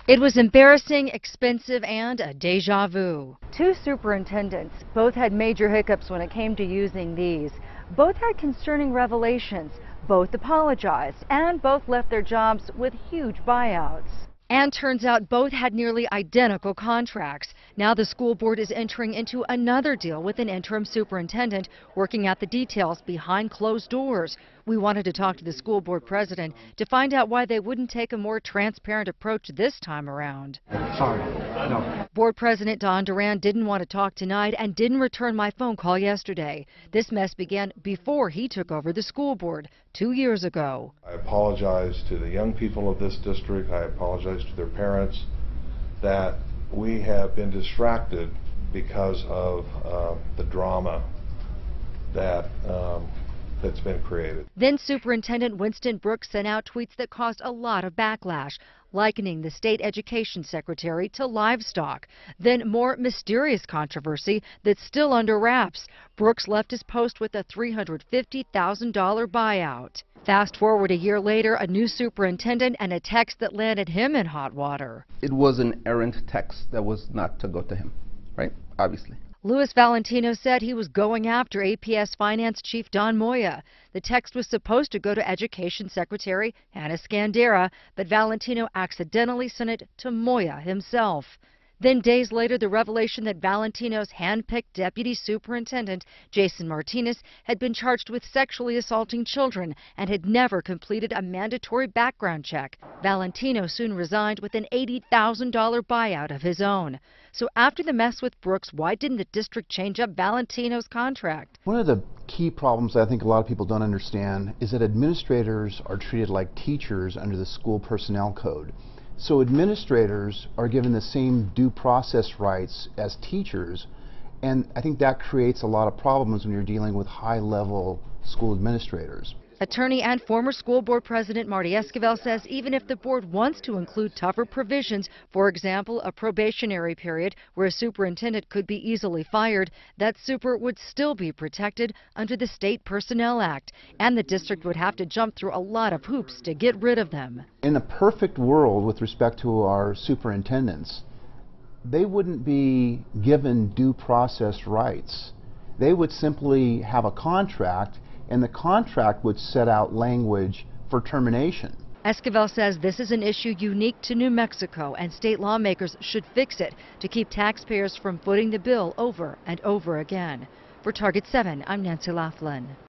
It was embarrassing, expensive, and a deja vu. Two superintendents both had major hiccups when it came to using these. Both had concerning revelations. Both apologized, and both left their jobs with huge buyouts. And turns out both had nearly identical contracts. Now the school board is entering into another deal with an interim superintendent, working out the details behind closed doors. We wanted to talk to the school board president to find out why they wouldn't take a more transparent approach this time around. Sorry, no. Board President Don Duran didn't want to talk tonight and didn't return my phone call yesterday. This mess began before he took over the school board 2 years ago. I apologize to the young people of this district. I apologize to their parents that we have been distracted because of the drama that's been created. Then Superintendent Winston Brooks sent out tweets that caused a lot of backlash, likening the state education secretary to livestock. Then more mysterious controversy that's still under wraps. Brooks left his post with a $350,000 buyout. Fast forward a year later, a new superintendent and a text that landed him in hot water. It was an errant text that was not to go to him, right? Obviously. Louis Valentino said he was going after APS Finance Chief Don Moya. The text was supposed to go to Education Secretary Hannah Skandera, but Valentino accidentally sent it to Moya himself. Then days later, the revelation that Valentino's hand-picked deputy superintendent, Jason Martinez, had been charged with sexually assaulting children and had never completed a mandatory background check. Valentino soon resigned with an $80,000 buyout of his own. So after the mess with Brooks, why didn't the district change up Valentino's contract? One of the key problems I think a lot of people don't understand is that administrators are treated like teachers under the school personnel code. So administrators are given the same due process rights as teachers, and I think that creates a lot of problems when you're dealing with high-level school administrators. Attorney and former school board president Marty Esquivel says even if the board wants to include tougher provisions, for example, a probationary period where a superintendent could be easily fired, that super would still be protected under the State Personnel Act, and the district would have to jump through a lot of hoops to get rid of them. In a perfect world with respect to our superintendents, they wouldn't be given due process rights. They would simply have a contract, and the contract would set out language for termination. Esquivel says this is an issue unique to New Mexico, and state lawmakers should fix it to keep taxpayers from footing the bill over and over again. For Target 7, I'm Nancy Laughlin.